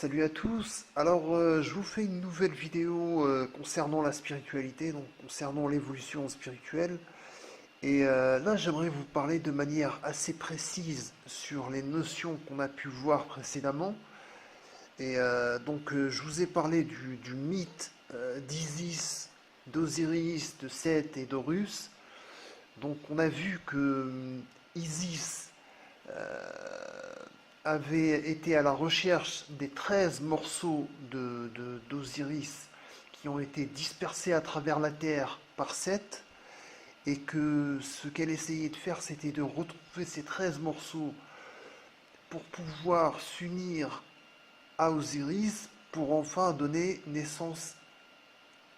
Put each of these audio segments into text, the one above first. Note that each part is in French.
Salut à tous. Alors, je vous fais une nouvelle vidéo concernant la spiritualité, donc concernant l'évolution spirituelle. Et là, j'aimerais vous parler de manière assez précise sur les notions qu'on a pu voir précédemment. Et je vous ai parlé du mythe d'Isis, d'Osiris, de Seth et d'Horus. Donc, on a vu que Isis avait été à la recherche des 13 morceaux d'Osiris qui ont été dispersés à travers la Terre par Seth, et que ce qu'elle essayait de faire, c'était de retrouver ces 13 morceaux pour pouvoir s'unir à Osiris pour enfin donner naissance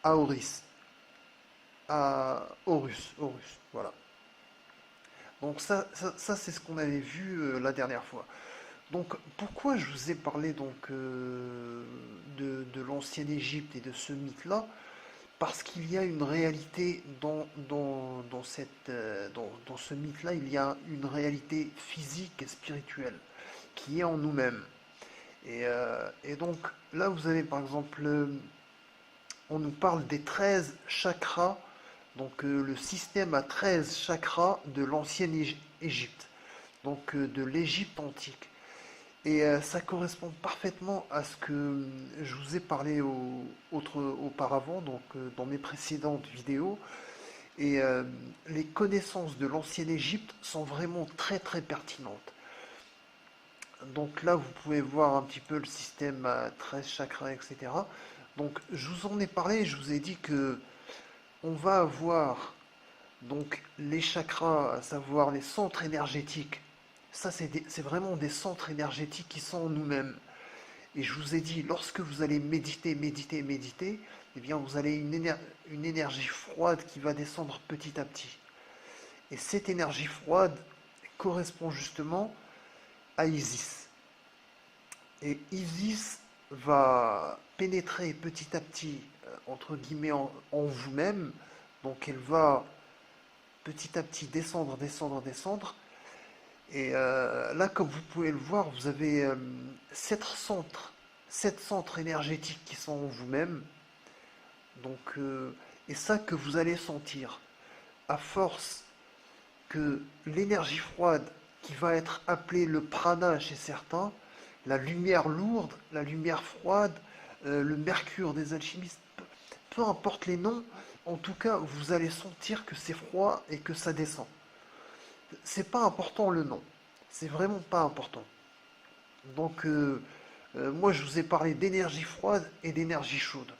à Horus, voilà. Donc ça c'est ce qu'on avait vu la dernière fois. Donc, pourquoi je vous ai parlé de l'ancienne Égypte et de ce mythe-là? Parce qu'il y a une réalité dans ce mythe-là, il y a une réalité physique et spirituelle qui est en nous-mêmes. Et donc, là, vous avez par exemple, on nous parle des 13 chakras, le système à 13 chakras de l'ancienne Égypte, de l'Égypte antique. Et ça correspond parfaitement à ce que je vous ai parlé auparavant, dans mes précédentes vidéos. Et les connaissances de l'ancienne Égypte sont vraiment très très pertinentes. Donc là, vous pouvez voir un petit peu le système à 13 chakras, etc. Donc je vous en ai parlé, je vous ai dit que on va avoir les chakras, à savoir les centres énergétiques. Ça, c'est vraiment des centres énergétiques qui sont en nous-mêmes. Et je vous ai dit, lorsque vous allez méditer, eh bien vous allez une énergie froide qui va descendre petit à petit. Et cette énergie froide correspond justement à Isis. Et Isis va pénétrer petit à petit, entre guillemets, en vous-même. Donc elle va petit à petit descendre. Et là, comme vous pouvez le voir, vous avez sept centres énergétiques qui sont en vous-même. Donc, et ça que vous allez sentir, à force que l'énergie froide, qui va être appelée le prana chez certains, la lumière lourde, la lumière froide, le mercure des alchimistes, peu importe les noms, en tout cas, vous allez sentir que c'est froid et que ça descend. C'est pas important le nom, c'est vraiment pas important. Donc, moi, je vous ai parlé d'énergie froide et d'énergie chaude.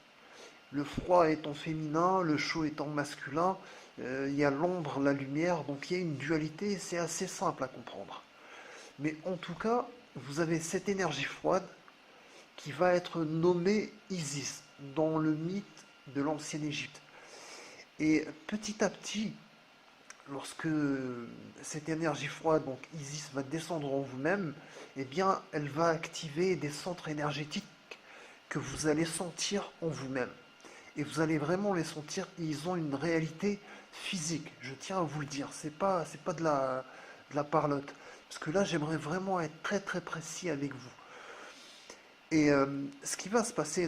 Le froid étant féminin, le chaud étant masculin, il y a l'ombre, la lumière, donc il y a une dualité, c'est assez simple à comprendre. Mais en tout cas, vous avez cette énergie froide qui va être nommée Isis dans le mythe de l'ancienne Égypte. Et petit à petit, lorsque cette énergie froide, donc Isis, va descendre en vous-même, eh bien, elle va activer des centres énergétiques que vous allez sentir en vous-même. Et vous allez vraiment les sentir, ils ont une réalité physique. Je tiens à vous le dire, c'est pas de la parlotte. Parce que là, j'aimerais vraiment être très très précis avec vous. Et ce qui va se passer,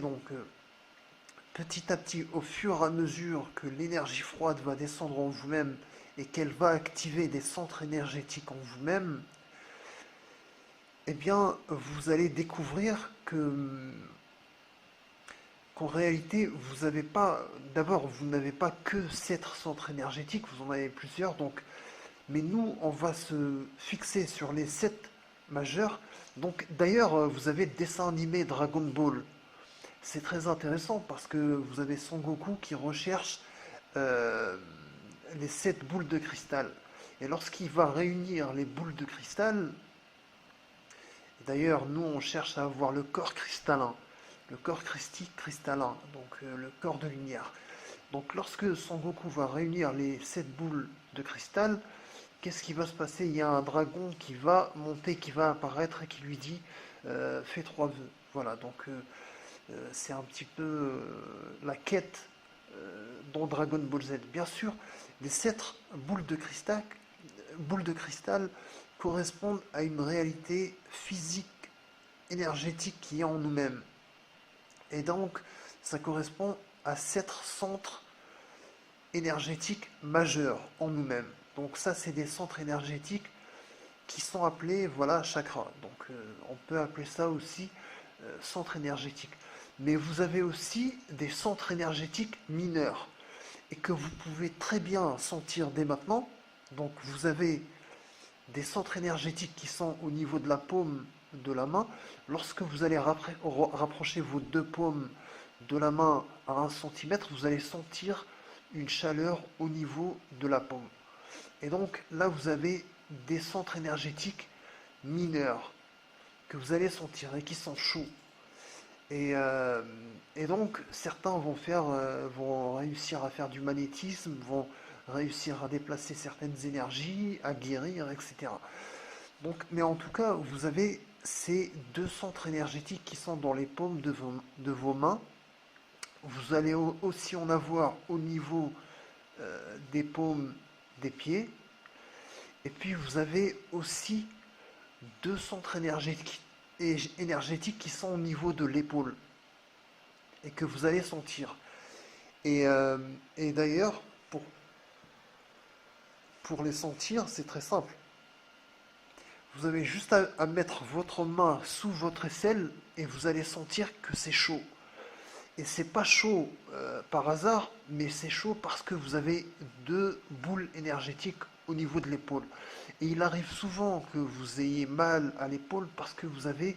petit à petit, au fur et à mesure que l'énergie froide va descendre en vous-même et qu'elle va activer des centres énergétiques en vous-même, eh bien, vous allez découvrir qu'en réalité, vous n'avez pas, d'abord, vous n'avez pas que 7 centres énergétiques, vous en avez plusieurs, mais nous, on va se fixer sur les 7 majeurs. Donc, d'ailleurs, vous avez le dessin animé Dragon Ball. C'est très intéressant parce que vous avez Son Goku qui recherche euh, les 7 boules de cristal. Et lorsqu'il va réunir les boules de cristal, d'ailleurs, nous, on cherche à avoir le corps cristallin, le corps christique cristallin, le corps de lumière. Donc, lorsque Son Goku va réunir les 7 boules de cristal, qu'est-ce qui va se passer? Il y a un dragon qui va monter, qui va apparaître et qui lui dit fais 3 vœux. Voilà, c'est un petit peu la quête dans Dragon Ball Z. Bien sûr, les 7 boules de cristal correspondent à une réalité physique énergétique qui est en nous-mêmes. Et donc, ça correspond à 7 centres énergétiques majeurs en nous-mêmes. Donc ça, c'est des centres énergétiques qui sont appelés, voilà, chakras. Donc on peut appeler ça aussi centre énergétique. Mais vous avez aussi des centres énergétiques mineurs et que vous pouvez très bien sentir dès maintenant. Donc vous avez des centres énergétiques qui sont au niveau de la paume de la main. Lorsque vous allez rapprocher vos deux paumes de la main à 1 centimètre, vous allez sentir une chaleur au niveau de la paume. Et donc là, vous avez des centres énergétiques mineurs que vous allez sentir et qui sont chauds. Et, euh, et donc, certains vont réussir à faire du magnétisme, vont réussir à déplacer certaines énergies, à guérir, etc. Donc, mais en tout cas, vous avez ces 2 centres énergétiques qui sont dans les paumes de vos mains. Vous allez aussi en avoir au niveau des paumes des pieds. Et puis, vous avez aussi 2 centres énergétiques qui sont au niveau de l'épaule et que vous allez sentir. Et, euh, et d'ailleurs, pour les sentir, c'est très simple. Vous avez juste à mettre votre main sous votre aisselle et vous allez sentir que c'est chaud. Et c'est pas chaud par hasard, mais c'est chaud parce que vous avez 2 boules énergétiques au niveau de l'épaule. Et il arrive souvent que vous ayez mal à l'épaule parce que vous avez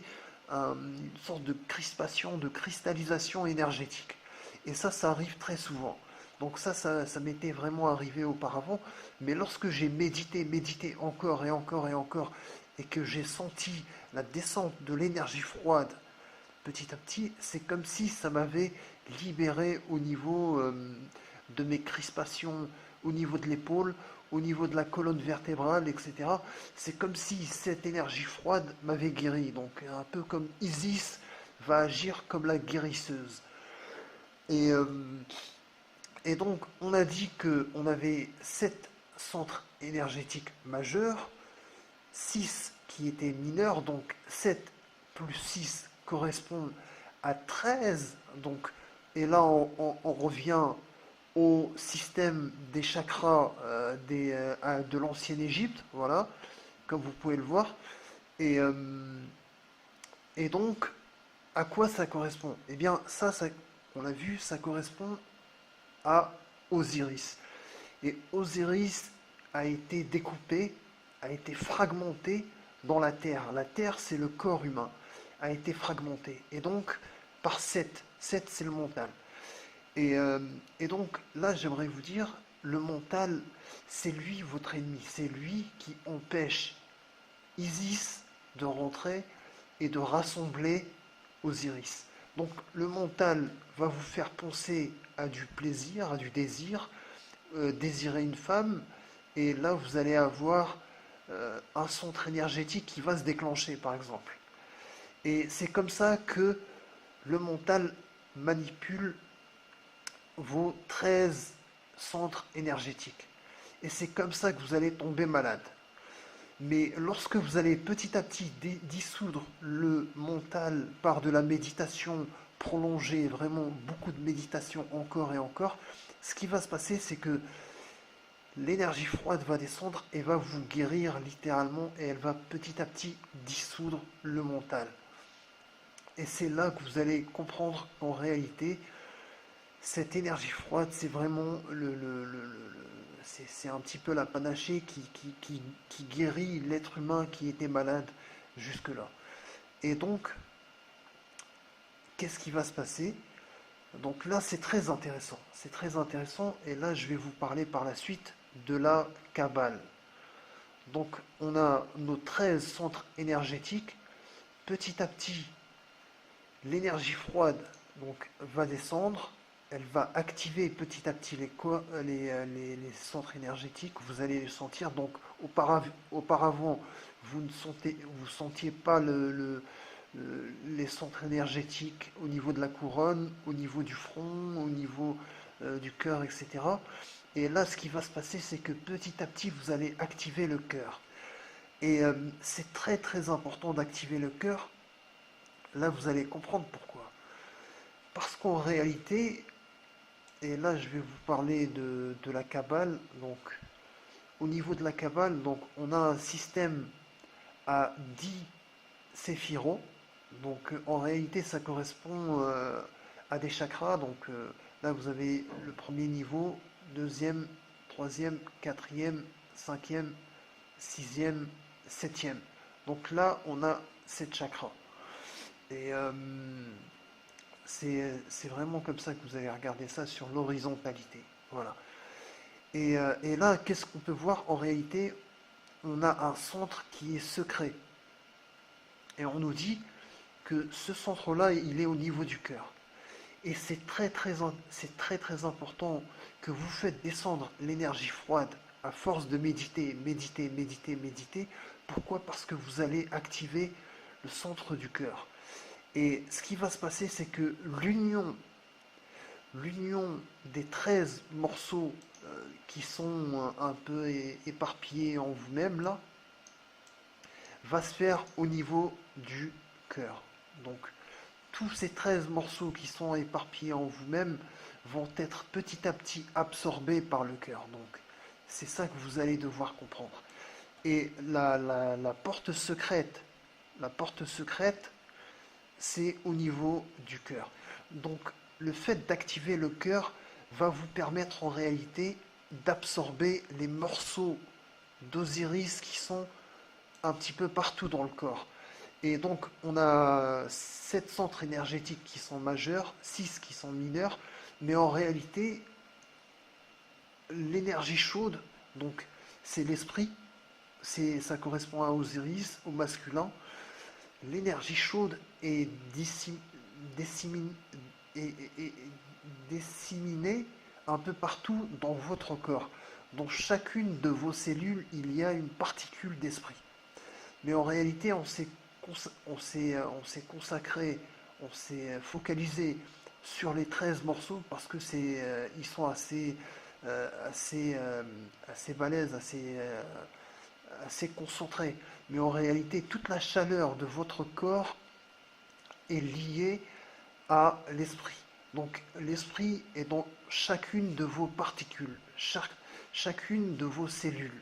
une sorte de crispation, de cristallisation énergétique. Et ça arrive très souvent. Donc ça m'était vraiment arrivé auparavant. Mais lorsque j'ai médité encore et encore et encore, et que j'ai senti la descente de l'énergie froide petit à petit, c'est comme si ça m'avait libéré au niveau de mes crispations, au niveau de l'épaule, au niveau de la colonne vertébrale, etc. C'est comme si cette énergie froide m'avait guéri. Donc un peu comme Isis va agir comme la guérisseuse. Et, euh, et donc on a dit qu'on avait 7 centres énergétiques majeurs, 6 qui étaient mineurs, donc 7 plus 6 correspondent à 13. Donc, et là, on revient au système des chakras de l'ancienne Égypte, voilà, comme vous pouvez le voir. Et, euh, et donc, à quoi ça correspond? Eh bien, on l'a vu, ça correspond à Osiris. Et Osiris a été découpé, a été fragmenté dans la terre. La terre, c'est le corps humain, a été fragmenté. Et donc, par 7. 7, c'est le mental. Et, euh, et donc, là, j'aimerais vous dire, le mental, c'est lui votre ennemi. C'est lui qui empêche Isis de rentrer et de rassembler Osiris. Donc, le mental va vous faire penser à du plaisir, à du désir, désirer une femme, et là vous allez avoir un centre énergétique qui va se déclencher, par exemple. Et c'est comme ça que le mental manipule vos 13 centres énergétiques. Et c'est comme ça que vous allez tomber malade. Mais lorsque vous allez petit à petit dissoudre le mental par de la méditation prolongée, vraiment beaucoup de méditation encore et encore, ce qui va se passer, c'est que l'énergie froide va descendre et va vous guérir littéralement et elle va petit à petit dissoudre le mental. Et c'est là que vous allez comprendre qu'en réalité, cette énergie froide, c'est vraiment c'est un petit peu la panachée qui guérit l'être humain qui était malade jusque-là. Et donc, qu'est-ce qui va se passer? Donc là, c'est très intéressant. C'est très intéressant. Et là, je vais vous parler par la suite de la Kabbale. Donc, on a nos 13 centres énergétiques. Petit à petit, l'énergie froide donc, va descendre. Elle va activer petit à petit les centres énergétiques. Vous allez les sentir. Donc, auparavant, vous ne sentiez pas les centres énergétiques au niveau de la couronne, au niveau du front, au niveau du cœur, etc. Et là, ce qui va se passer, c'est que petit à petit, vous allez activer le cœur. Et c'est très très important d'activer le cœur Là, vous allez comprendre pourquoi. Parce qu'en réalité, et là, je vais vous parler de la Kabbale. Donc, au niveau de la Kabbale, donc, on a un système à 10 séphiros. Donc, en réalité, ça correspond à des chakras. Donc, là, vous avez le premier niveau, deuxième, troisième, quatrième, cinquième, sixième, septième. Donc là, on a 7 chakras. Et c'est vraiment comme ça que vous allez regarder ça sur l'horizontalité. Voilà. Et là, qu'est-ce qu'on peut voir? En réalité, on a un centre qui est secret. Et on nous dit que ce centre-là, il est au niveau du cœur. Et c'est très très important que vous faites descendre l'énergie froide à force de méditer, méditer, méditer, méditer. Pourquoi? Parce que vous allez activer le centre du cœur. Et ce qui va se passer, c'est que l'union des 13 morceaux qui sont un peu éparpillés en vous-même, là, va se faire au niveau du cœur. Donc, tous ces 13 morceaux qui sont éparpillés en vous-même vont être petit à petit absorbés par le cœur. Donc, c'est ça que vous allez devoir comprendre. Et la porte secrète, c'est au niveau du cœur. Donc, le fait d'activer le cœur va vous permettre en réalité d'absorber les morceaux d'Osiris qui sont un petit peu partout dans le corps. Et donc, on a 7 centres énergétiques qui sont majeurs, 6 qui sont mineurs, mais en réalité, l'énergie chaude, donc c'est l'esprit, ça correspond à Osiris, au masculin. L'énergie chaude est disséminée, est- est- disséminée un peu partout dans votre corps. Dans chacune de vos cellules, il y a une particule d'esprit. Mais en réalité, on s'est consacré, on s'est focalisé sur les 13 morceaux parce que ils sont assez balèzes, assez concentrés. Mais en réalité, toute la chaleur de votre corps est liée à l'esprit. Donc l'esprit est dans chacune de vos particules, chacune de vos cellules.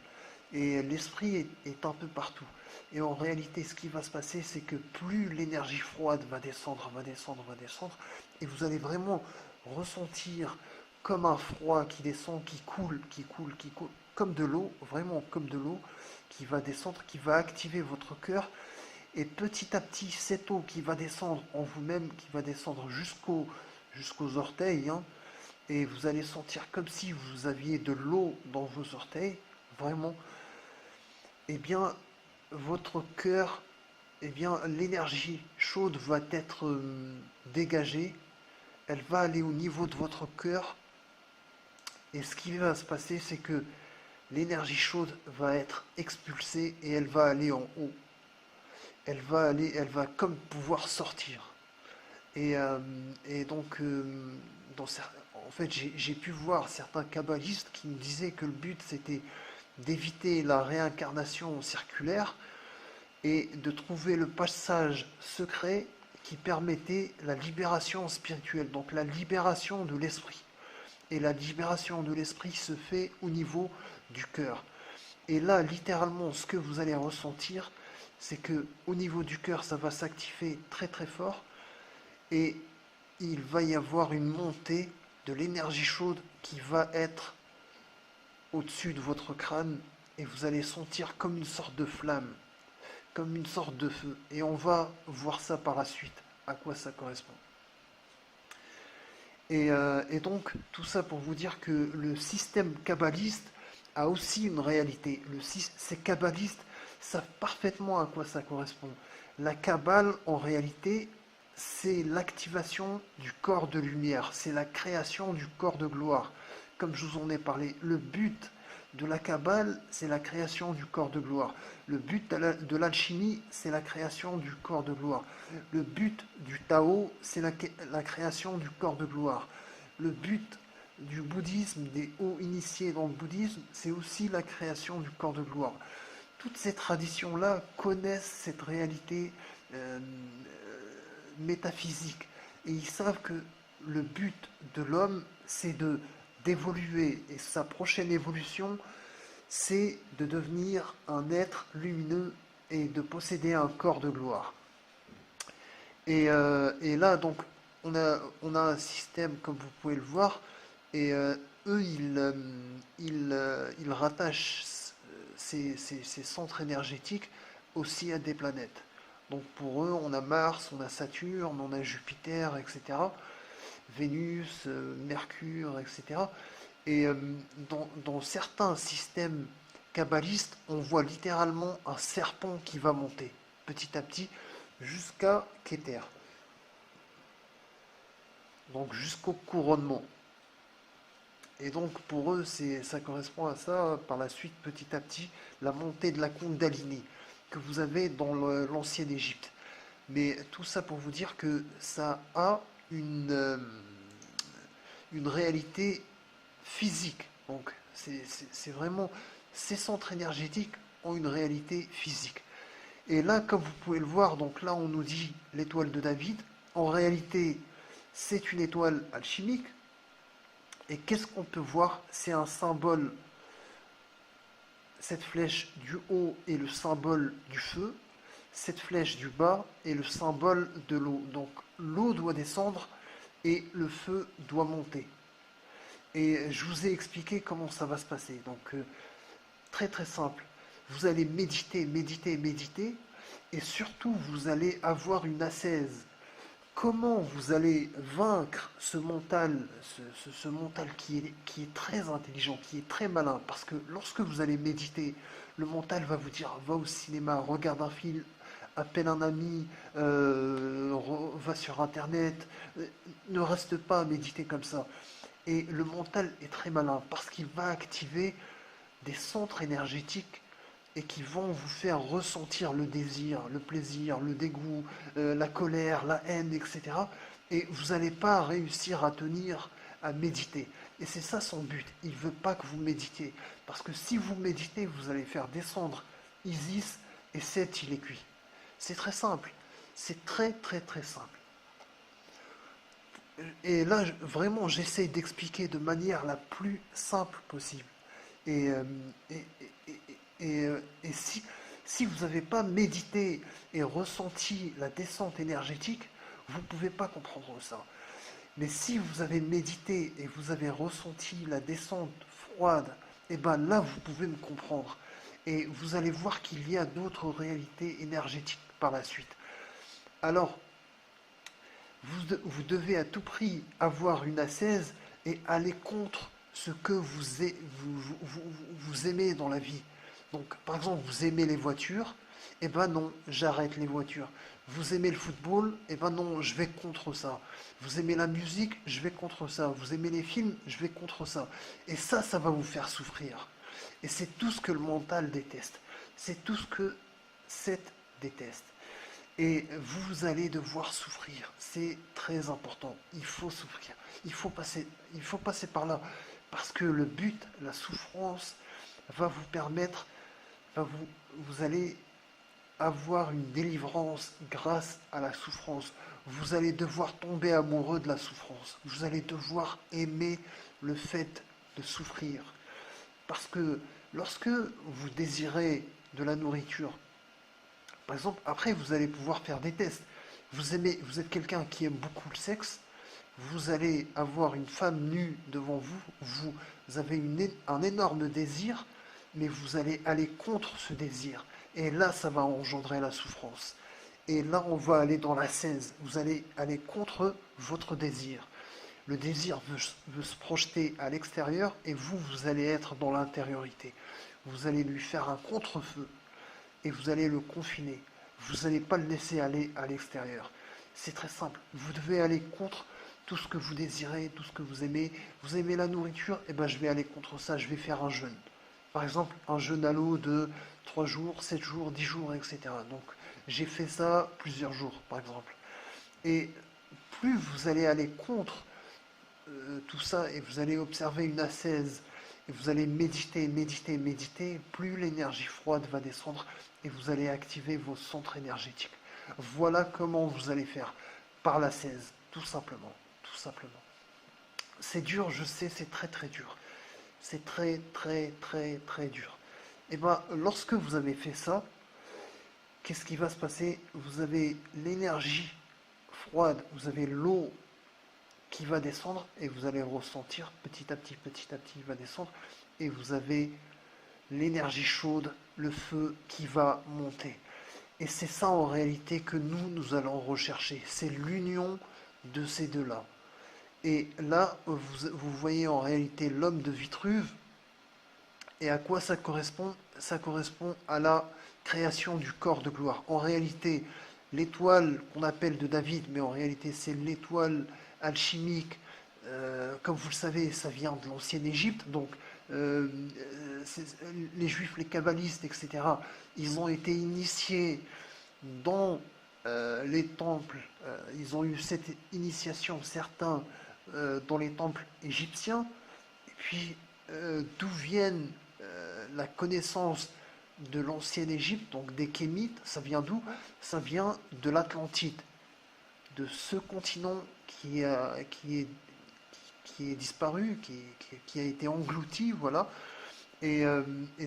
Et l'esprit est un peu partout. Et en réalité, ce qui va se passer, c'est que plus l'énergie froide va descendre, va descendre, va descendre, et vous allez vraiment ressentir comme un froid qui descend, qui coule, qui coule, qui coule, comme de l'eau, vraiment comme de l'eau, qui va descendre, qui va activer votre cœur. Et petit à petit, cette eau qui va descendre en vous-même, qui va descendre jusqu'aux orteils, hein, et vous allez sentir comme si vous aviez de l'eau dans vos orteils, vraiment, eh bien, votre cœur, eh bien, l'énergie chaude va être dégagée, elle va aller au niveau de votre cœur, et ce qui va se passer, c'est que l'énergie chaude va être expulsée et elle va aller en haut. Elle va comme pouvoir sortir. Et, euh, et donc, en fait, j'ai pu voir certains kabbalistes qui me disaient que le but c'était d'éviter la réincarnation circulaire et de trouver le passage secret qui permettait la libération spirituelle, donc la libération de l'esprit. Et la libération de l'esprit se fait au niveau du cœur. Et là, littéralement, ce que vous allez ressentir, c'est que au niveau du cœur, ça va s'activer très très fort et il va y avoir une montée de l'énergie chaude qui va être au-dessus de votre crâne et vous allez sentir comme une sorte de flamme, comme une sorte de feu. Et on va voir ça par la suite, à quoi ça correspond. Et donc, tout ça pour vous dire que le système kabbaliste a aussi une réalité. Ces kabbalistes savent parfaitement à quoi ça correspond. La Kabbale, en réalité, c'est l'activation du corps de lumière, c'est la création du corps de gloire. Comme je vous en ai parlé, le but de la Kabbale, c'est la création du corps de gloire. Le but de l'alchimie, c'est la création du corps de gloire. Le but du Tao, c'est la création du corps de gloire. Le but du bouddhisme, des hauts initiés dans le bouddhisme, c'est aussi la création du corps de gloire. Toutes ces traditions-là connaissent cette réalité métaphysique. Et ils savent que le but de l'homme, c'est d'évoluer. Et sa prochaine évolution, c'est de devenir un être lumineux et de posséder un corps de gloire. Et là, donc, on a un système, comme vous pouvez le voir, et eux, ils rattachent ces centres énergétiques aussi à des planètes. Donc pour eux, on a Mars, on a Saturne, on a Jupiter, etc. Vénus, Mercure, etc. Et dans certains systèmes kabbalistes, on voit littéralement un serpent qui va monter petit à petit jusqu'à Keter, donc jusqu'au couronnement. Et donc pour eux, ça correspond à ça, par la suite, petit à petit, la montée de la Kundalini que vous avez dans l'ancienne Égypte. Mais tout ça pour vous dire que ça a une réalité physique. Donc c'est vraiment, ces centres énergétiques ont une réalité physique. Et là, comme vous pouvez le voir, donc là on nous dit l'étoile de David. En réalité, c'est une étoile alchimique. Et qu'est-ce qu'on peut voir? C'est un symbole. Cette flèche du haut est le symbole du feu. Cette flèche du bas est le symbole de l'eau. Donc l'eau doit descendre et le feu doit monter. Et je vous ai expliqué comment ça va se passer. Donc très très simple. Vous allez méditer, méditer, méditer. Et surtout, vous allez avoir une ascèse. Comment vous allez vaincre ce mental, ce mental qui est très intelligent, qui est très malin? Parce que lorsque vous allez méditer, le mental va vous dire, va au cinéma, regarde un film, appelle un ami, va sur Internet, ne reste pas à méditer comme ça. Et le mental est très malin parce qu'il va activer des centres énergétiques et qui vont vous faire ressentir le désir, le plaisir, le dégoût, la colère, la haine, etc. Et vous n'allez pas réussir à tenir, à méditer. Et c'est ça son but. Il ne veut pas que vous méditiez. Parce que si vous méditez, vous allez faire descendre Isis et Seth, il est cuit. C'est très simple. C'est très très très simple. Et là, vraiment, j'essaie d'expliquer de manière la plus simple possible. Et, euh, et, et, et si vous n'avez pas médité et ressenti la descente énergétique, vous ne pouvez pas comprendre ça. Mais si vous avez médité et vous avez ressenti la descente froide, et ben là, vous pouvez me comprendre. Et vous allez voir qu'il y a d'autres réalités énergétiques par la suite. Alors, vous devez à tout prix avoir une ascèse et aller contre ce que vous aimez dans la vie. Donc, par exemple, vous aimez les voitures, eh ben non, j'arrête les voitures. Vous aimez le football, eh ben non, je vais contre ça. Vous aimez la musique, je vais contre ça. Vous aimez les films, je vais contre ça. Et ça va vous faire souffrir. Et c'est tout ce que le mental déteste. C'est tout ce que cette déteste. Et vous allez devoir souffrir. C'est très important. Il faut souffrir. Il faut passer par là. Parce que le but, la souffrance, va vous permettre, vous allez avoir une délivrance grâce à la souffrance. Vous allez devoir tomber amoureux de la souffrance. Vous allez devoir aimer le fait de souffrir. Parce que lorsque vous désirez de la nourriture, par exemple, après vous allez pouvoir faire des tests. Vous êtes quelqu'un qui aime beaucoup le sexe, vous allez avoir une femme nue devant vous, vous avez un énorme désir, mais vous allez aller contre ce désir. Et là, ça va engendrer la souffrance. Et là, on va aller dans l'ascèse. Vous allez aller contre votre désir. Le désir veut se projeter à l'extérieur et vous allez être dans l'intériorité. Vous allez lui faire un contre-feu et vous allez le confiner. Vous n'allez pas le laisser aller à l'extérieur. C'est très simple. Vous devez aller contre tout ce que vous désirez, tout ce que vous aimez. Vous aimez la nourriture, et ben je vais aller contre ça, je vais faire un jeûne. Par exemple, un jeûne à l'eau de 3 jours, 7 jours, 10 jours, etc. Donc j'ai fait ça plusieurs jours, par exemple. Et plus vous allez aller contre tout ça, et vous allez observer une ascèse, et vous allez méditer, méditer, méditer, plus l'énergie froide va descendre, et vous allez activer vos centres énergétiques. Voilà comment vous allez faire. par l'ascèse, tout simplement, tout simplement. C'est dur, je sais, c'est très très dur. C'est très très très très dur. Et bien, lorsque vous avez fait ça, qu'est-ce qui va se passer? Vous avez l'énergie froide, vous avez l'eau qui va descendre et vous allez le ressentir petit à petit, il va descendre et vous avez l'énergie chaude, le feu qui va monter. Et c'est ça en réalité que nous allons rechercher. C'est l'union de ces deux-là. Et là, vous voyez en réalité l'homme de Vitruve. Et à quoi ça correspond? Ça correspond à la création du corps de gloire. En réalité, l'étoile qu'on appelle de David, mais en réalité c'est l'étoile alchimique. Comme vous le savez, ça vient de l'ancienne Égypte. Donc euh, les juifs, les kabbalistes, etc., ils ont été initiés dans les temples. Ils ont eu cette initiation, certains, dans les temples égyptiens. Et puis, d'où viennent la connaissance de l'ancienne Égypte, donc des Kémites, ça vient d'où? Ça vient de l'Atlantide, de ce continent qui est disparu, qui a été englouti, voilà. Et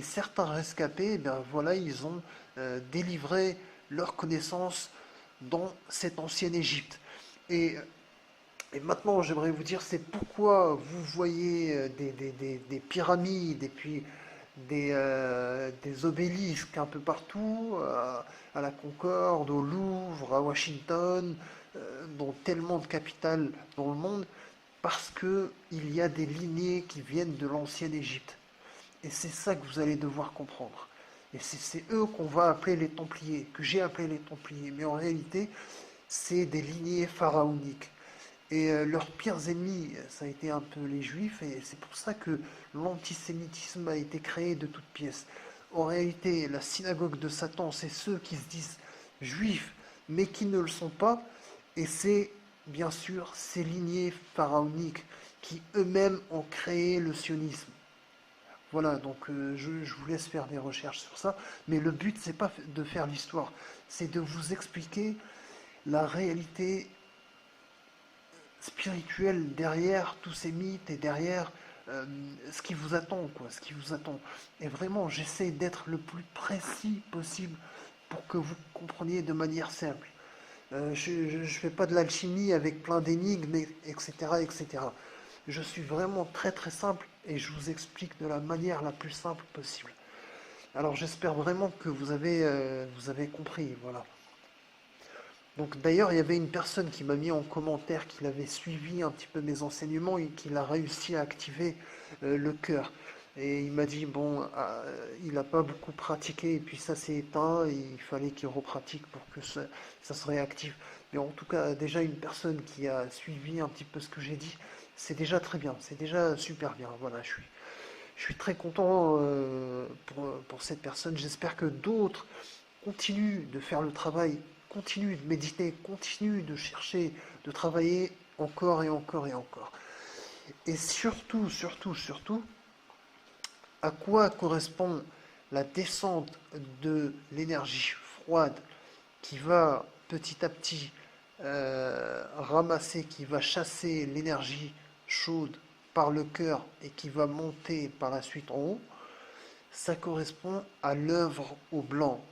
certains rescapés, eh bien, voilà, ils ont délivré leurs connaissances dans cette ancienne Égypte. Et et maintenant, j'aimerais vous dire, c'est pourquoi vous voyez des pyramides et puis des obélisques un peu partout, à la Concorde, au Louvre, à Washington, dans tellement de capitales dans le monde, parce que il y a des lignées qui viennent de l'ancienne Égypte. Et c'est ça que vous allez devoir comprendre. Et c'est eux qu'on va appeler les Templiers, que j'ai appelé les Templiers. Mais en réalité, c'est des lignées pharaoniques. Et leurs pires ennemis, ça a été un peu les juifs, et c'est pour ça que l'antisémitisme a été créé de toutes pièces. En réalité, la synagogue de Satan, c'est ceux qui se disent juifs, mais qui ne le sont pas, et c'est bien sûr ces lignées pharaoniques qui eux-mêmes ont créé le sionisme. Voilà, donc je vous laisse faire des recherches sur ça, mais le but, c'est pas de faire l'histoire, c'est de vous expliquer la réalité spirituel derrière tous ces mythes et derrière ce qui vous attend, quoi, ce qui vous attend. Et vraiment, j'essaie d'être le plus précis possible pour que vous compreniez de manière simple. Je ne fais pas de l'alchimie avec plein d'énigmes, etc., etc. Je suis vraiment très très simple et je vous explique de la manière la plus simple possible. Alors j'espère vraiment que vous avez compris, voilà. Donc d'ailleurs, il y avait une personne qui m'a mis en commentaire qu'il avait suivi un petit peu mes enseignements et qu'il a réussi à activer le cœur. Et il m'a dit, bon, il n'a pas beaucoup pratiqué et puis ça s'est éteint et il fallait qu'il repratique pour que ça se réactive. Mais en tout cas, déjà une personne qui a suivi un petit peu ce que j'ai dit, c'est déjà très bien, c'est déjà super bien. Voilà, je suis très content pour cette personne. J'espère que d'autres continuent de faire le travail, continuent de méditer, continuent de chercher, de travailler encore et encore et encore. Et surtout, surtout, surtout, à quoi correspond la descente de l'énergie froide qui va petit à petit ramasser, qui va chasser l'énergie chaude par le cœur et qui va monter par la suite en haut, ça correspond à l'œuvre au blanc.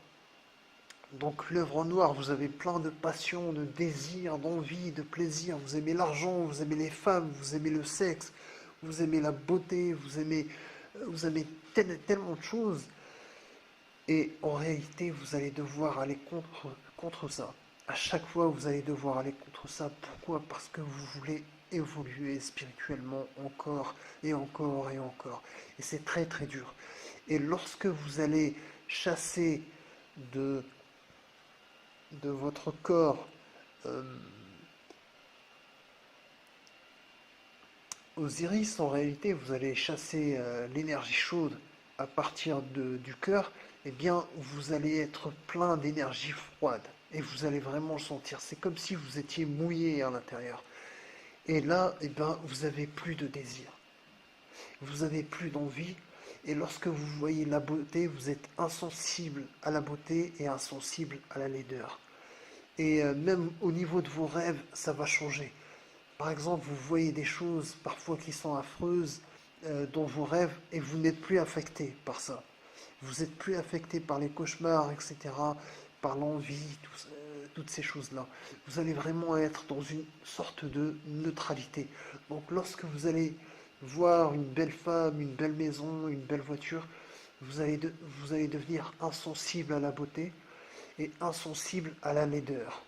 Donc l'œuvre en noir, vous avez plein de passions, de désirs, d'envie, de plaisir. Vous aimez l'argent, vous aimez les femmes, vous aimez le sexe, vous aimez la beauté, vous aimez tellement de choses. Et en réalité, vous allez devoir aller contre ça. À chaque fois, vous allez devoir aller contre ça. Pourquoi? Parce que vous voulez évoluer spirituellement encore et encore et encore. Et c'est très très dur. Et lorsque vous allez chasser de votre corps euh, Osiris, en réalité, vous allez chasser l'énergie chaude à partir du cœur, eh bien, vous allez être plein d'énergie froide. Et vous allez vraiment le sentir. C'est comme si vous étiez mouillé à l'intérieur. Et là, eh ben, vous avez plus de désir. Vous avez plus d'envie. Et lorsque vous voyez la beauté, vous êtes insensible à la beauté et insensible à la laideur. Et même au niveau de vos rêves, ça va changer. Par exemple, vous voyez des choses parfois qui sont affreuses dans vos rêves et vous n'êtes plus affecté par ça. Vous n'êtes plus affecté par les cauchemars, etc., par l'envie, toutes ces choses-là. Vous allez vraiment être dans une sorte de neutralité. Donc lorsque vous allez voir une belle femme, une belle maison, une belle voiture, vous allez devenir insensible à la beauté et insensible à la laideur.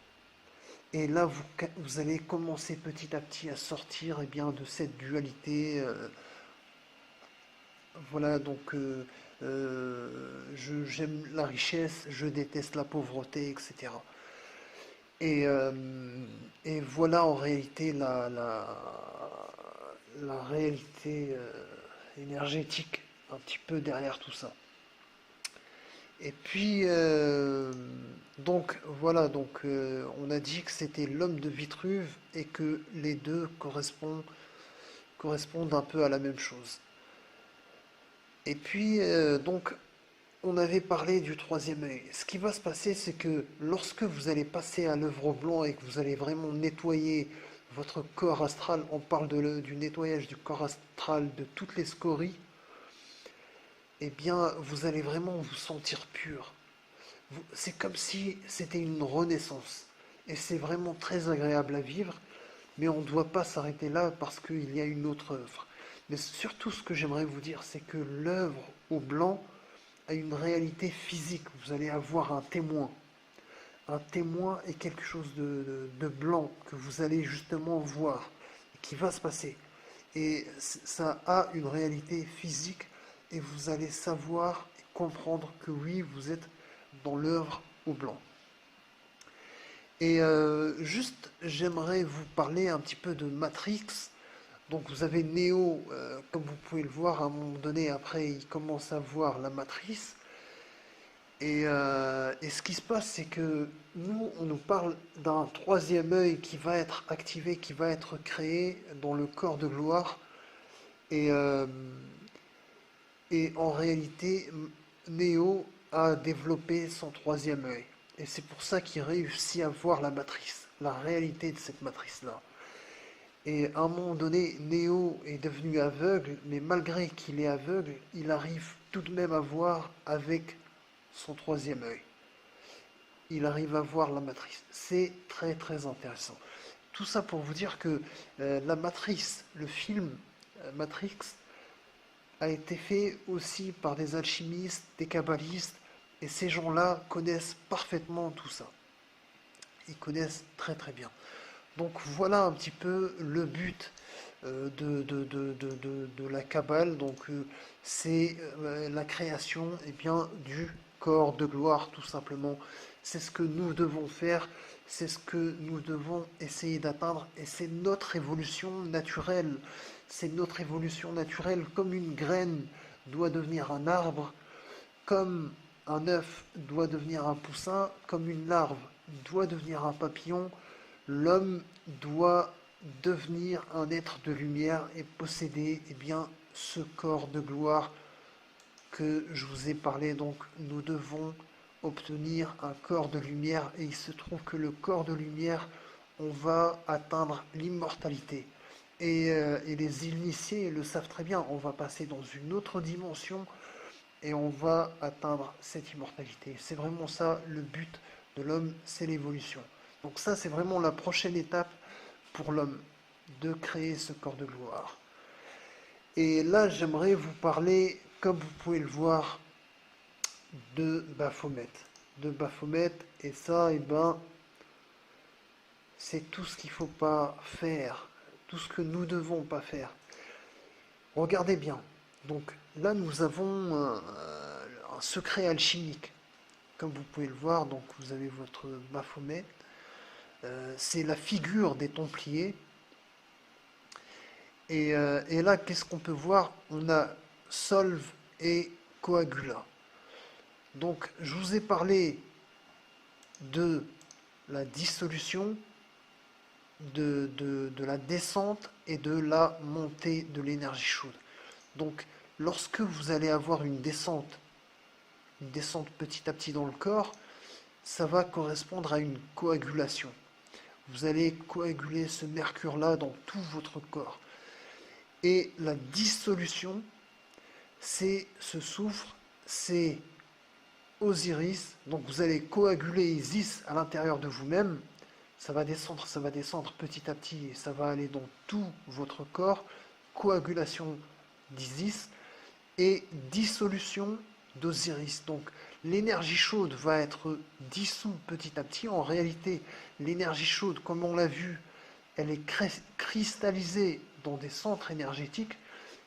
Et là, vous allez commencer petit à petit à sortir bien, de cette dualité. Voilà, donc j'aime la richesse, je déteste la pauvreté, etc. Et, euh, et voilà en réalité la réalité énergétique un petit peu derrière tout ça. Et puis, donc voilà, on a dit que c'était l'homme de Vitruve et que les deux correspondent un peu à la même chose. Et puis, on avait parlé du troisième œil. Ce qui va se passer, c'est que lorsque vous allez passer à l'œuvre au blanc et que vous allez vraiment nettoyer votre corps astral, on parle du nettoyage du corps astral de toutes les scories, eh bien, vous allez vraiment vous sentir pur. C'est comme si c'était une renaissance. Et c'est vraiment très agréable à vivre, mais on ne doit pas s'arrêter là parce qu'il y a une autre œuvre. Mais surtout, ce que j'aimerais vous dire, c'est que l'œuvre au blanc a une réalité physique. Vous allez avoir un témoin. Un témoin est quelque chose de blanc que vous allez justement voir, qui va se passer. Et ça a une réalité physique et vous allez savoir et comprendre que oui, vous êtes dans l'œuvre au blanc. Et juste, j'aimerais vous parler un petit peu de Matrix. Donc vous avez Neo, comme vous pouvez le voir, à un moment donné, après, il commence à voir la matrice. Et ce qui se passe, c'est que nous, on nous parle d'un troisième œil qui va être activé, qui va être créé dans le corps de gloire. Et, euh, et en réalité, Neo a développé son troisième œil. Et c'est pour ça qu'il réussit à voir la matrice, la réalité de cette matrice-là. Et à un moment donné, Neo est devenu aveugle, mais malgré qu'il est aveugle, il arrive tout de même à voir avec son troisième œil. Il arrive à voir la matrice. C'est très très intéressant. Tout ça pour vous dire que la matrice, le film Matrix, a été fait aussi par des alchimistes, des kabbalistes, et ces gens-là connaissent parfaitement tout ça. Ils connaissent très très bien. Donc voilà un petit peu le but de la Kabbale. Donc c'est la création bien, du corps de gloire tout simplement. C'est ce que nous devons faire, c'est ce que nous devons essayer d'atteindre et c'est notre évolution naturelle. C'est notre évolution naturelle comme une graine doit devenir un arbre, comme un œuf doit devenir un poussin, comme une larve doit devenir un papillon, l'homme doit devenir un être de lumière et posséder bien, ce corps de gloire que je vous ai parlé. Donc nous devons obtenir un corps de lumière et il se trouve que le corps de lumière, on va atteindre l'immortalité. Et les initiés le savent très bien, on va passer dans une autre dimension et on va atteindre cette immortalité. C'est vraiment ça le but de l'homme, c'est l'évolution. Donc ça, c'est vraiment la prochaine étape pour l'homme, de créer ce corps de gloire. Et là, j'aimerais vous parler, comme vous pouvez le voir, de Baphomet. De Baphomet, et ça, c'est tout ce qu'il ne faut pas faire, tout ce que nous ne devons pas faire. Regardez bien. Donc là, nous avons un secret alchimique. Comme vous pouvez le voir, donc vous avez votre Baphomet. C'est la figure des Templiers. Et là, qu'est-ce qu'on peut voir? On a Solve et Coagula. Donc, je vous ai parlé de la dissolution, de la descente et de la montée de l'énergie chaude. Donc, lorsque vous allez avoir une descente petit à petit dans le corps, ça va correspondre à une coagulation. Vous allez coaguler ce mercure-là dans tout votre corps. Et la dissolution, c'est ce soufre, c'est Osiris. Donc vous allez coaguler Isis à l'intérieur de vous-même. Ça va descendre petit à petit et ça va aller dans tout votre corps. Coagulation d'Isis et dissolution d'Osiris. Donc l'énergie chaude va être dissoute petit à petit. En réalité, l'énergie chaude, comme on l'a vu, elle est cristallisée dans des centres énergétiques,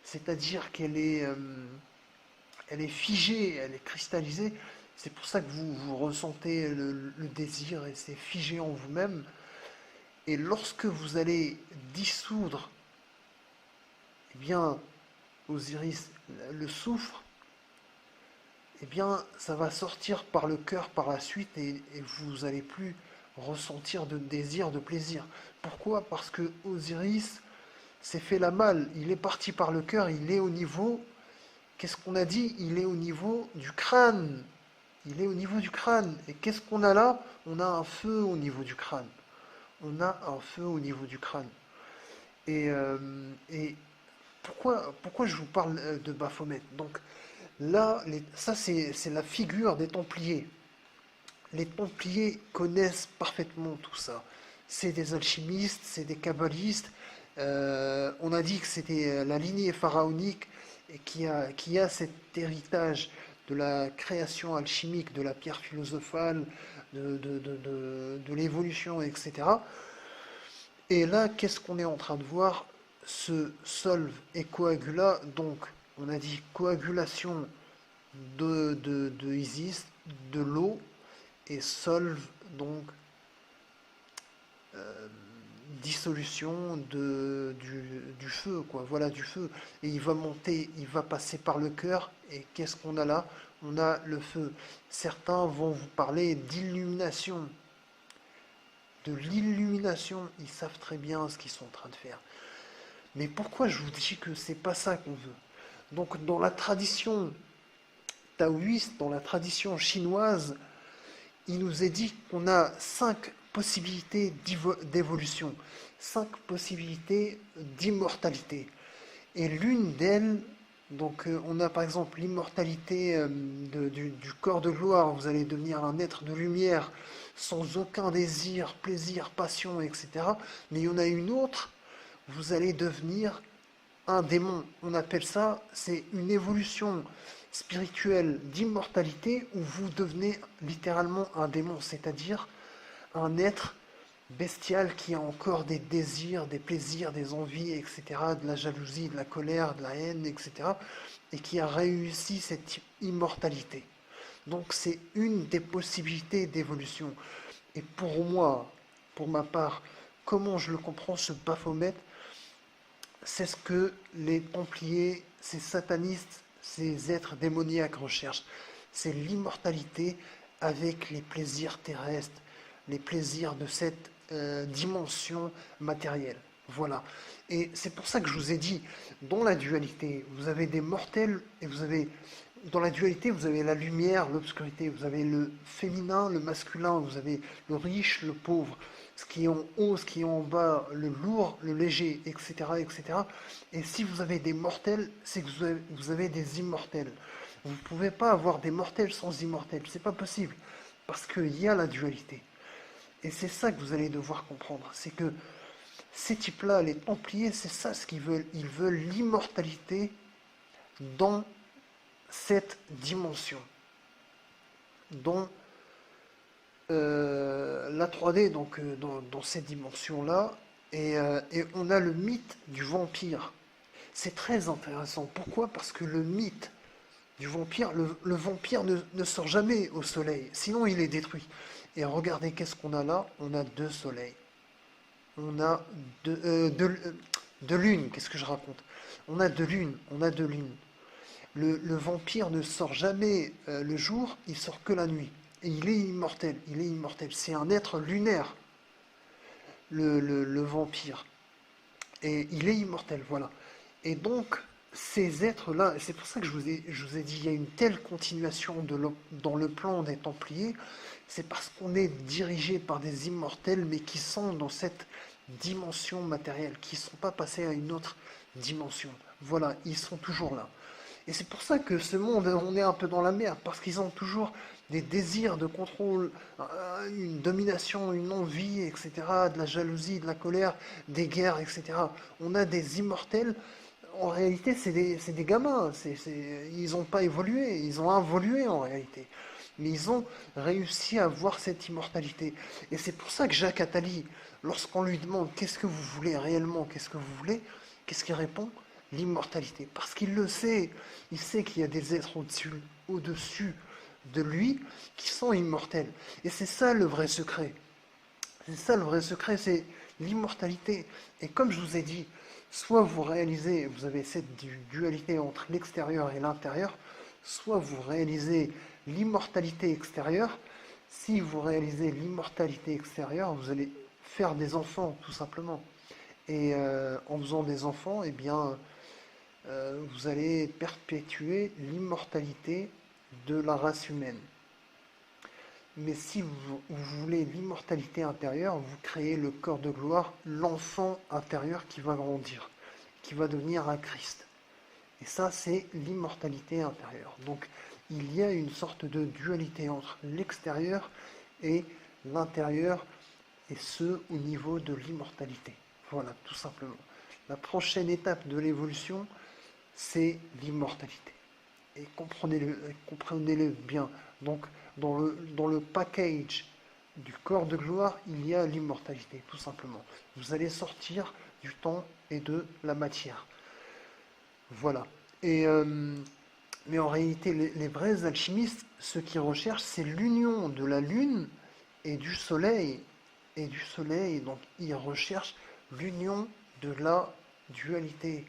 c'est-à-dire elle est figée, elle est cristallisée. C'est pour ça que vous ressentez le désir et c'est figé en vous-même. Et lorsque vous allez dissoudre, eh bien, Osiris, le soufre, eh bien, ça va sortir par le cœur par la suite et vous n'allez plus ressentir de désir, de plaisir. Pourquoi? Parce que Osiris s'est fait la malle. Il est parti par le cœur, il est au niveau, qu'est-ce qu'on a dit? Il est au niveau du crâne. Il est au niveau du crâne. Et qu'est-ce qu'on a là? On a un feu au niveau du crâne. On a un feu au niveau du crâne. Et pourquoi je vous parle de Baphomet? Donc là, ça c'est la figure des Templiers. Les Templiers connaissent parfaitement tout ça. C'est des alchimistes, c'est des kabbalistes. On a dit que c'était la lignée pharaonique et qui a cet héritage de la création alchimique, de la pierre philosophale, de l'évolution, etc. Et là, qu'est-ce qu'on est en train de voir? Ce solve et coagula, donc on a dit coagulation de Isis, de l'eau, et solve, donc dissolution du feu, quoi, voilà, du feu. Et il va monter, il va passer par le cœur, et qu'est-ce qu'on a là? On a le feu. Certains vont vous parler d'illumination, de l'illumination, ils savent très bien ce qu'ils sont en train de faire. Mais pourquoi je vous dis que c'est pas ça qu'on veut? Donc dans la tradition taoïste, dans la tradition chinoise, il nous est dit qu'on a 5 possibilités d'évolution, 5 possibilités d'immortalité. Et l'une d'elles, donc on a par exemple l'immortalité du corps de gloire, vous allez devenir un être de lumière sans aucun désir, plaisir, passion, etc. Mais il y en a une autre, vous allez devenir un démon. On appelle ça, c'est une évolution spirituelle d'immortalité où vous devenez littéralement un démon, c'est-à-dire un être bestial qui a encore des désirs, des plaisirs, des envies, etc., de la jalousie, de la colère, de la haine, etc., et qui a réussi cette immortalité. Donc c'est une des possibilités d'évolution. Et pour moi, pour ma part, comment je le comprends, ce Baphomet, c'est ce que les Templiers, ces satanistes, ces êtres démoniaques recherchent. C'est l'immortalité avec les plaisirs terrestres, les plaisirs de cette dimension matérielle. Voilà. Et c'est pour ça que je vous ai dit, dans la dualité, vous avez des mortels et vous avez... Dans la dualité, vous avez la lumière, l'obscurité, vous avez le féminin, le masculin, vous avez le riche, le pauvre, ce qui est en haut, ce qui est en bas, le lourd, le léger, etc., etc. Et si vous avez des mortels, c'est que vous avez des immortels. Vous ne pouvez pas avoir des mortels sans immortels, c'est pas possible, parce qu'il y a la dualité. Et c'est ça que vous allez devoir comprendre, c'est que ces types-là, les Templiers, c'est ça ce qu'ils veulent. Ils veulent l'immortalité dans cette dimension, dans la 3D, donc dans cette dimension-là, et on a le mythe du vampire. C'est très intéressant. Pourquoi? Parce que le mythe du vampire, le vampire ne sort jamais au soleil, sinon il est détruit. Et regardez, qu'est-ce qu'on a là? On a 2 soleils. On a deux lunes, qu'est-ce que je raconte? On a 2 lunes, on a 2 lunes. Le vampire ne sort jamais le jour, il sort que la nuit. Et il est immortel, il est immortel. C'est un être lunaire, le vampire. Et il est immortel, voilà. Et donc, ces êtres-là, et c'est pour ça que je vous ai dit, il y a une telle continuation dans le plan des Templiers, c'est parce qu'on est dirigé par des immortels, mais qui sont dans cette dimension matérielle, qui ne sont pas passés à une autre dimension. Voilà, ils sont toujours là. Et c'est pour ça que ce monde, on est un peu dans la merde, parce qu'ils ont toujours des désirs de contrôle, une domination, une envie, etc., de la jalousie, de la colère, des guerres, etc. On a des immortels, en réalité, c'est des gamins, ils n'ont pas évolué, ils ont involué en réalité. Mais ils ont réussi à avoir cette immortalité. Et c'est pour ça que Jacques Attali, lorsqu'on lui demande qu'est-ce que vous voulez réellement, qu'est-ce que vous voulez, qu'est-ce qu'il répond? L'immortalité. Parce qu'il le sait, il sait qu'il y a des êtres au-dessus de lui qui sont immortels. Et c'est ça le vrai secret. C'est ça le vrai secret, c'est l'immortalité. Et comme je vous ai dit, soit vous réalisez, vous avez cette dualité entre l'extérieur et l'intérieur, soit vous réalisez l'immortalité extérieure. Si vous réalisez l'immortalité extérieure, vous allez faire des enfants, tout simplement. Et en faisant des enfants, eh bien, vous allez perpétuer l'immortalité de la race humaine. Mais si vous voulez l'immortalité intérieure, vous créez le corps de gloire, l'enfant intérieur qui va grandir, qui va devenir un Christ. Et ça, c'est l'immortalité intérieure. Donc, il y a une sorte de dualité entre l'extérieur et l'intérieur, et ce, au niveau de l'immortalité. Voilà, tout simplement. La prochaine étape de l'évolution, c'est l'immortalité. Et comprenez-le bien. Donc, dans le package du corps de gloire, il y a l'immortalité, tout simplement. Vous allez sortir du temps et de la matière. Voilà. Et, mais en réalité, les vrais alchimistes, ce qu'ils recherchent, c'est l'union de la Lune et du Soleil. Et du Soleil, donc ils recherchent l'union de la dualité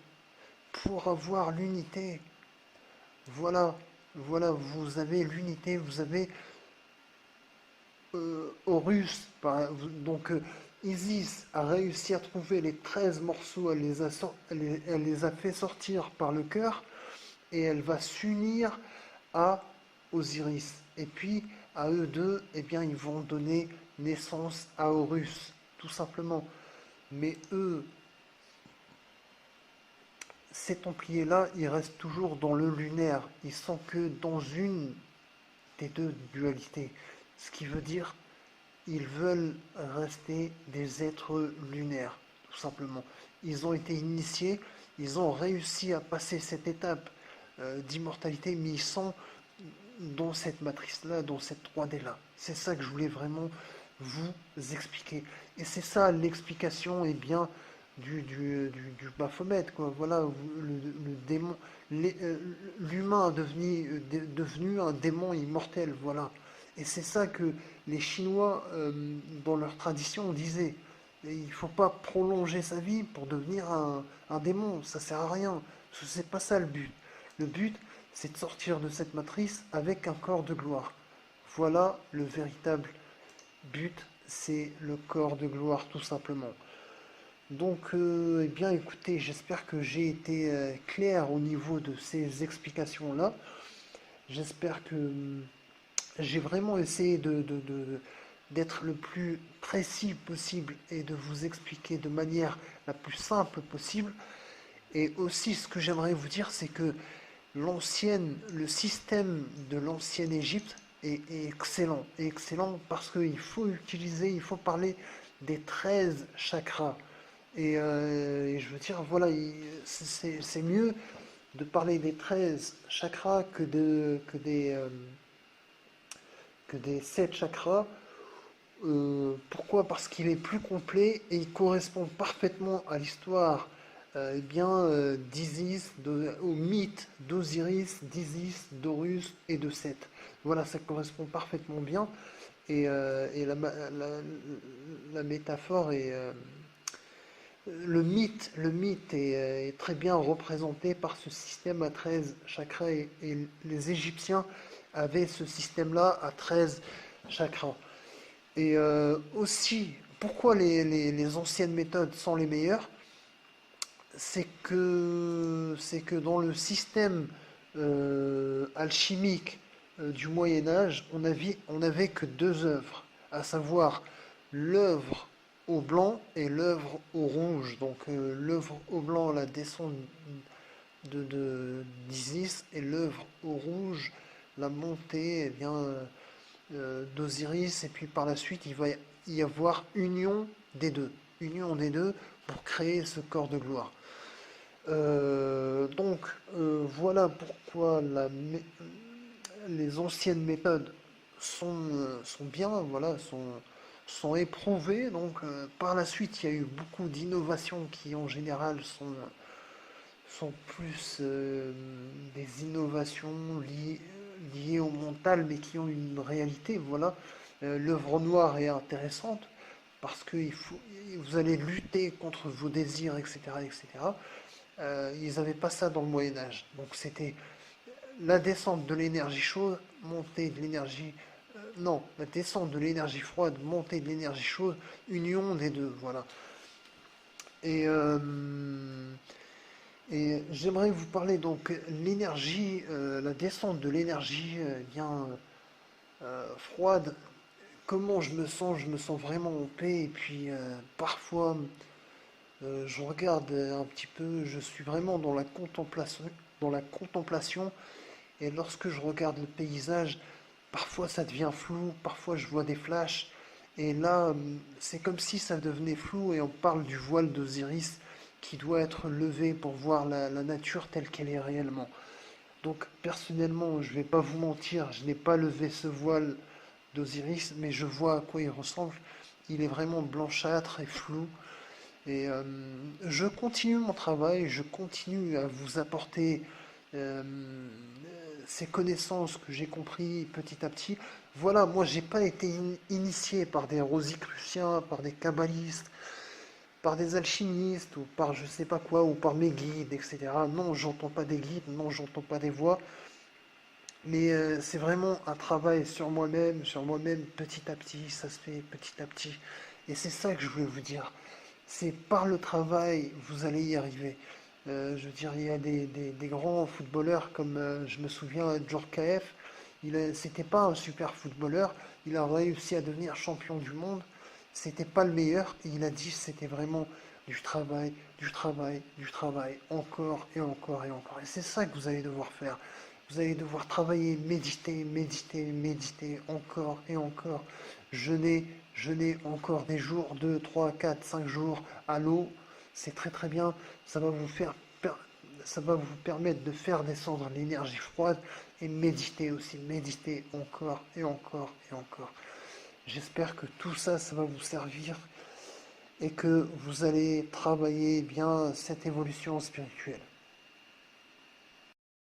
pour avoir l'unité. Voilà, voilà, vous avez l'unité, vous avez Horus, donc Isis a réussi à trouver les 13 morceaux, elle les a fait sortir par le cœur, et elle va s'unir à Osiris. Et puis, à eux deux, eh bien, ils vont donner naissance à Horus, tout simplement. Mais eux, ces Templiers-là, ils restent toujours dans le lunaire. Ils sont que dans une des deux dualités. Ce qui veut dire ils veulent rester des êtres lunaires, tout simplement. Ils ont été initiés, ils ont réussi à passer cette étape d'immortalité, mais ils sont dans cette matrice-là, dans cette 3D-là. C'est ça que je voulais vraiment vous expliquer. Et c'est ça l'explication, eh bien, du Baphomet, quoi. Voilà, le démon, l'humain devenu un démon immortel, voilà. Et c'est ça que les Chinois, dans leur tradition, disaient. Et il ne faut pas prolonger sa vie pour devenir un démon, ça sert à rien. Parce que c'est pas ça le but. Le but, c'est de sortir de cette matrice avec un corps de gloire. Voilà le véritable but, c'est le corps de gloire tout simplement. Donc, eh bien, écoutez, j'espère que j'ai été clair au niveau de ces explications-là. J'espère que j'ai vraiment essayé d'être le plus précis possible et de vous expliquer de manière la plus simple possible. Et aussi, ce que j'aimerais vous dire, c'est que le système de l'ancienne Égypte est excellent. Est excellent parce qu'il faut utiliser, il faut parler des 13 chakras. Et je veux dire, voilà, c'est mieux de parler des 13 chakras que des 7 chakras. Pourquoi? Parce qu'il est plus complet et il correspond parfaitement à l'histoire eh bien, d'Isis, au mythe d'Osiris, d'Isis, d'Horus et de Seth. Voilà, ça correspond parfaitement bien. Et la métaphore est, le mythe est très bien représenté par ce système à 13 chakras et les Égyptiens avaient ce système-là à 13 chakras. Et aussi, pourquoi les anciennes méthodes sont les meilleures? c'est que dans le système alchimique du Moyen Âge, on avait que deux œuvres, à savoir l'œuvre au blanc et l'œuvre au rouge. Donc l'œuvre au blanc, la descente d'Isis, et l'œuvre au rouge, la montée d'Osiris, et puis par la suite il va y avoir union des deux pour créer ce corps de gloire. Donc voilà pourquoi les anciennes méthodes sont bien, voilà, sont éprouvées. Donc par la suite, il y a eu beaucoup d'innovations qui en général sont plus des innovations liées au mental, mais qui ont une réalité. Voilà. L'œuvre noire est intéressante parce que vous allez lutter contre vos désirs, etc., etc. Ils n'avaient pas ça dans le Moyen Âge. Donc c'était la descente de l'énergie chaude, montée de l'énergie... non, la descente de l'énergie froide, montée de l'énergie chaude, union des deux, voilà. Et, euh, et j'aimerais vous parler donc l'énergie, la descente de l'énergie froide. Comment je me sens? Je me sens vraiment en paix. Et puis parfois, je regarde un petit peu, je suis vraiment dans la contemplation. Et lorsque je regarde le paysage, parfois ça devient flou, parfois je vois des flashs. Et là, c'est comme si ça devenait flou et on parle du voile d'Osiris qui doit être levé pour voir la nature telle qu'elle est réellement. Donc personnellement, je ne vais pas vous mentir, je n'ai pas levé ce voile d'Osiris, mais je vois à quoi il ressemble. Il est vraiment blanchâtre et flou. Et je continue mon travail, je continue à vous apporter euh, ces connaissances que j'ai compris petit à petit. Voilà, moi j'ai pas été initié par des rosicruciens, par des kabbalistes, par des alchimistes, ou par je sais pas quoi, ou par mes guides, etc. Non, j'entends pas des guides, non, j'entends pas des voix, mais c'est vraiment un travail sur moi-même petit à petit, ça se fait petit à petit. Et c'est ça que je voulais vous dire. C'est par le travail, vous allez y arriver. Je veux dire, il y a des grands footballeurs comme je me souviens Djorkaeff. C'était pas un super footballeur. Il a réussi à devenir champion du monde. C'était pas le meilleur. Et il a dit c'était vraiment du travail, du travail, du travail, encore et encore et encore. Et c'est ça que vous allez devoir faire. Vous allez devoir travailler, méditer, méditer, méditer, encore et encore. Jeûner, jeûner encore des jours, 2, 3, 4, 5 jours à l'eau. C'est très très bien. Ça va vous faire, ça va vous permettre de faire descendre l'énergie froide et méditer aussi. Méditer encore et encore et encore. J'espère que tout ça, ça va vous servir et que vous allez travailler bien cette évolution spirituelle.